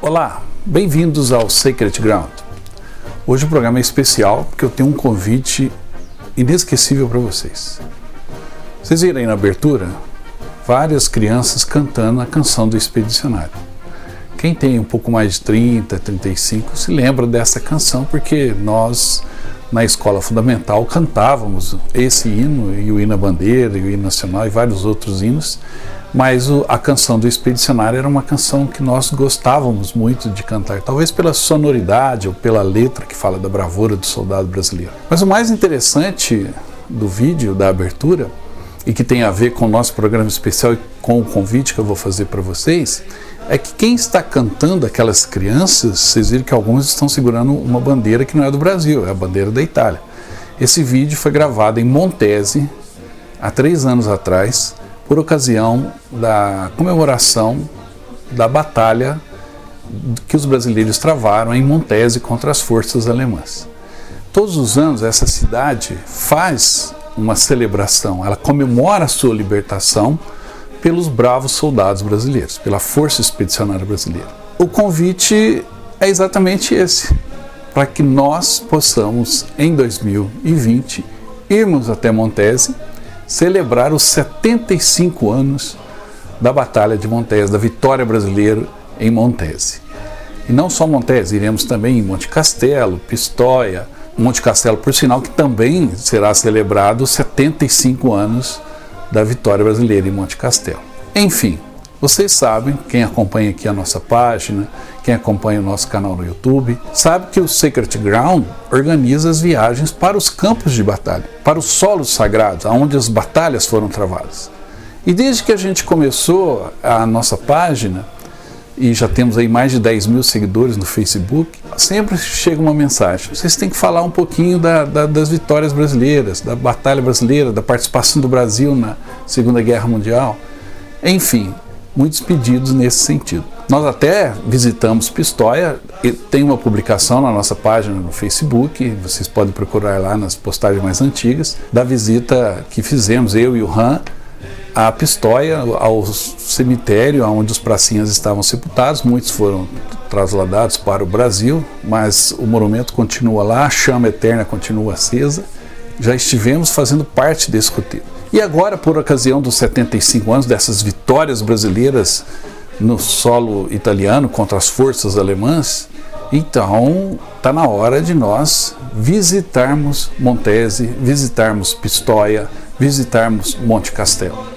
Olá, bem-vindos ao Sacred Ground. Hoje o programa é especial porque eu tenho um convite inesquecível para vocês. Vocês viram aí na abertura várias crianças cantando a canção do Expedicionário. Quem tem um pouco mais de 30, 35 se lembra dessa canção porque nós na escola fundamental cantávamos esse hino e o hino à bandeira e o hino nacional e vários outros hinos, mas a canção do Expedicionário era uma canção que nós gostávamos muito de cantar, talvez pela sonoridade ou pela letra que fala da bravura do soldado brasileiro. Mas o mais interessante do vídeo, da abertura, e que tem a ver com o nosso programa especial e com o convite que eu vou fazer para vocês, é que quem está cantando aquelas crianças, vocês viram que alguns estão segurando uma bandeira que não é do Brasil, é a bandeira da Itália. Esse vídeo foi gravado em Montese, há 3 anos atrás, por ocasião da comemoração da batalha que os brasileiros travaram em Montese contra as forças alemãs. Todos os anos essa cidade faz uma celebração, ela comemora a sua libertação pelos bravos soldados brasileiros, pela Força Expedicionária Brasileira. O convite é exatamente esse, para que nós possamos, em 2020, irmos até Montese, celebrar os 75 anos da Batalha de Montese, da vitória brasileira em Montese. E não só Montese, iremos também em Monte Castelo, Pistoia, Monte Castelo, por sinal, que também será celebrado os 75 anos da vitória brasileira em Monte Castelo. Enfim, vocês sabem, quem acompanha aqui a nossa página, quem acompanha o nosso canal no YouTube, sabe que o Sacred Ground organiza as viagens para os campos de batalha, para os solos sagrados, onde as batalhas foram travadas. E desde que a gente começou a nossa página, e já temos aí mais de 10 mil seguidores no Facebook, sempre chega uma mensagem: vocês têm que falar um pouquinho das vitórias brasileiras, da batalha brasileira, da participação do Brasil na Segunda Guerra Mundial. Enfim, muitos pedidos nesse sentido. Nós até visitamos Pistoia, e tem uma publicação na nossa página no Facebook, vocês podem procurar lá nas postagens mais antigas, da visita que fizemos, eu e o Han, a Pistoia, ao cemitério onde os pracinhas estavam sepultados. Muitos foram trasladados para o Brasil, mas o monumento continua lá, a chama eterna continua acesa. Já estivemos fazendo parte desse roteiro. E agora, por ocasião dos 75 anos dessas vitórias brasileiras no solo italiano contra as forças alemãs, então está na hora de nós visitarmos Montese, visitarmos Pistoia, visitarmos Monte Castelo.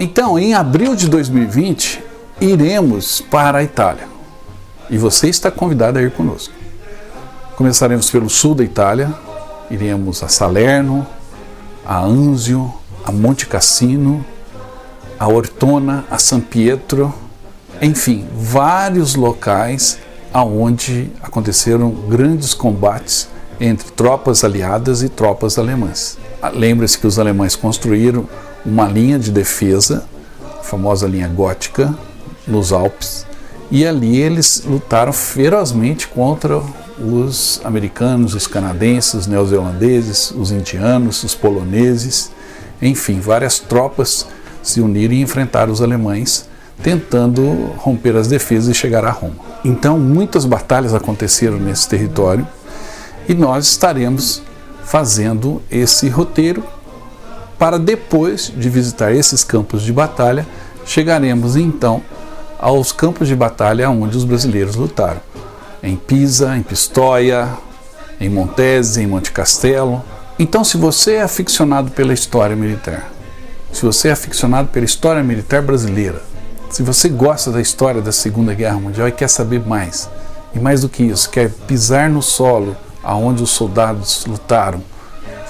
Então, em abril de 2020, iremos para a Itália. E você está convidado a ir conosco. Começaremos pelo sul da Itália, iremos a Salerno, a Anzio, a Monte Cassino, a Ortona, a San Pietro, enfim, vários locais onde aconteceram grandes combates entre tropas aliadas e tropas alemãs. Lembre-se que os alemães construíram uma linha de defesa, a famosa linha gótica, nos Alpes, e ali eles lutaram ferozmente contra os americanos, os canadenses, os neozelandeses, os indianos, os poloneses, enfim, várias tropas se uniram e enfrentaram os alemães, tentando romper as defesas e chegar a Roma. Então, muitas batalhas aconteceram nesse território e nós estaremos fazendo esse roteiro para, depois de visitar esses campos de batalha, chegaremos então aos campos de batalha onde os brasileiros lutaram. Em Pisa, em Pistoia, em Montese, em Monte Castelo. Então, se você é aficionado pela história militar, se você é aficionado pela história militar brasileira, se você gosta da história da Segunda Guerra Mundial e quer saber mais, e mais do que isso, quer pisar no solo aonde os soldados lutaram,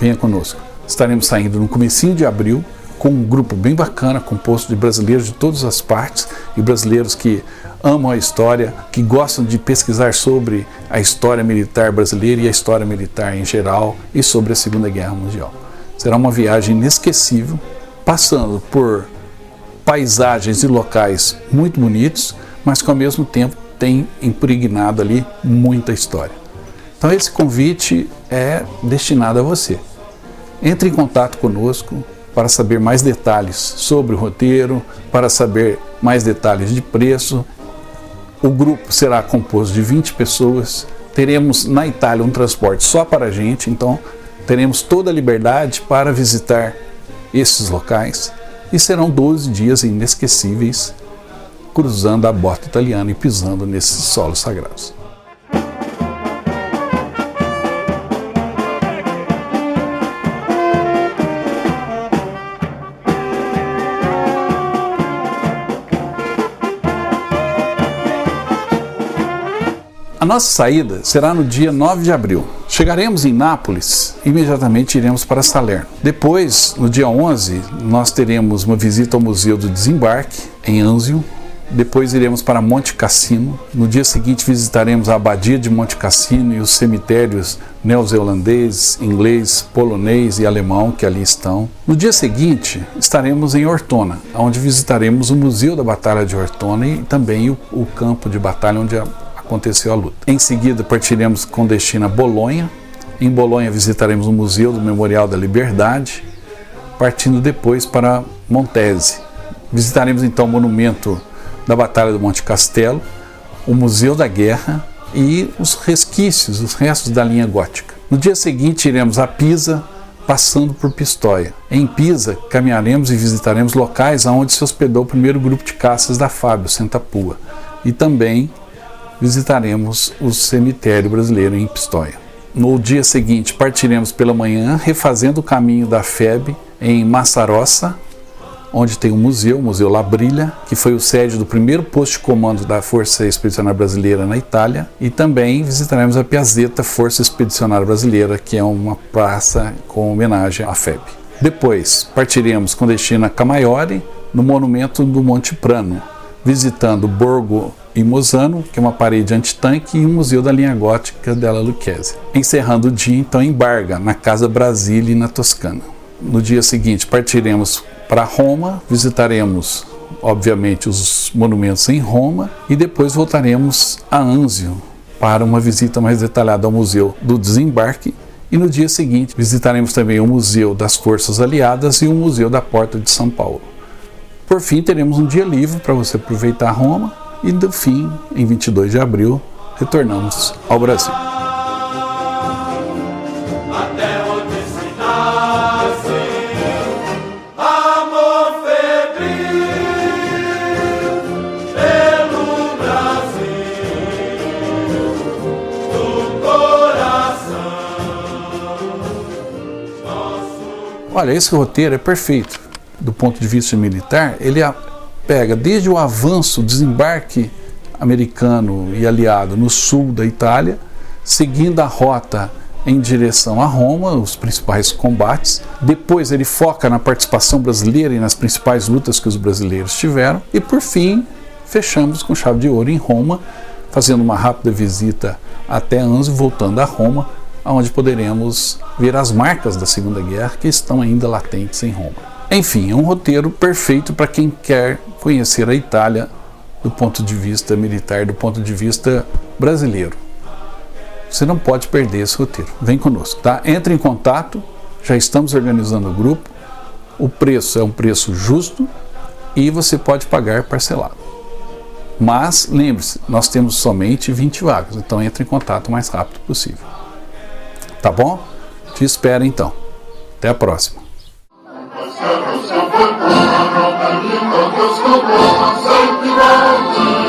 venha conosco. Estaremos saindo no comecinho de abril com um grupo bem bacana, composto de brasileiros de todas as partes e brasileiros que amam a história, que gostam de pesquisar sobre a história militar brasileira e a história militar em geral e sobre a Segunda Guerra Mundial. Será uma viagem inesquecível, passando por paisagens e locais muito bonitos, mas que ao mesmo tempo tem impregnado ali muita história. Então esse convite é destinado a você. Entre em contato conosco para saber mais detalhes sobre o roteiro, para saber mais detalhes de preço. O grupo será composto de 20 pessoas. Teremos na Itália um transporte só para a gente, então teremos toda a liberdade para visitar esses locais. E serão 12 dias inesquecíveis cruzando a bota italiana e pisando nesses solos sagrados. A nossa saída será no dia 9 de abril. Chegaremos em Nápoles e imediatamente iremos para Salerno. Depois, no dia 11, nós teremos uma visita ao Museu do Desembarque, em Anzio. Depois iremos para Monte Cassino. No dia seguinte visitaremos a Abadia de Monte Cassino e os cemitérios neozelandês, inglês, polonês e alemão que ali estão. No dia seguinte estaremos em Ortona, onde visitaremos o Museu da Batalha de Ortona e também o campo de batalha onde aconteceu a luta. Em seguida partiremos com destino a Bolonha. Em Bolonha visitaremos o Museu do Memorial da Liberdade, partindo depois para Montese. Visitaremos então o monumento da Batalha do Monte Castelo, o Museu da Guerra e os resquícios, os restos da linha gótica. No dia seguinte iremos a Pisa, passando por Pistoia. Em Pisa caminharemos e visitaremos locais onde se hospedou o primeiro grupo de caças da Fábio, Santa Pua, e também visitaremos o cemitério brasileiro em Pistoia. No dia seguinte partiremos pela manhã, refazendo o caminho da FEB em Massarossa, onde tem o Museu Labrilha, que foi o sede do primeiro posto de comando da Força Expedicionária Brasileira na Itália, e também visitaremos a Piazzetta Força Expedicionária Brasileira, que é uma praça com homenagem à FEB. Depois partiremos com destino a Camaiore, no monumento do Monte Prano, visitando Borgo Mosano, que é uma parede antitanque, e o Museu da Linha Gótica della Lucchese. Encerrando o dia então em Barga, na Casa Brasile, na Toscana. No dia seguinte partiremos para Roma, visitaremos obviamente os monumentos em Roma e depois voltaremos a Anzio para uma visita mais detalhada ao Museu do Desembarque, e no dia seguinte visitaremos também o Museu das Forças Aliadas e o Museu da Porta de São Paulo. Por fim, teremos um dia livre para você aproveitar Roma e, no fim, em 22 de abril, retornamos ao Brasil. Olha, esse roteiro é perfeito. Do ponto de vista militar, ele pega desde o avanço, o desembarque americano e aliado no sul da Itália, seguindo a rota em direção a Roma, os principais combates. Depois ele foca na participação brasileira e nas principais lutas que os brasileiros tiveram. E por fim, fechamos com chave de ouro em Roma, fazendo uma rápida visita até Anzio, voltando a Roma, onde poderemos ver as marcas da Segunda Guerra que estão ainda latentes em Roma. Enfim, é um roteiro perfeito para quem quer conhecer a Itália do ponto de vista militar, do ponto de vista brasileiro. Você não pode perder esse roteiro. Vem conosco, tá? Entre em contato, já estamos organizando o grupo. O preço é um preço justo e você pode pagar parcelado. Mas, lembre-se, nós temos somente 20 vagas, então entre em contato o mais rápido possível. Tá bom? Te espero então. Até a próxima. Siamo sempre buono, per il tuo scopo, sei ti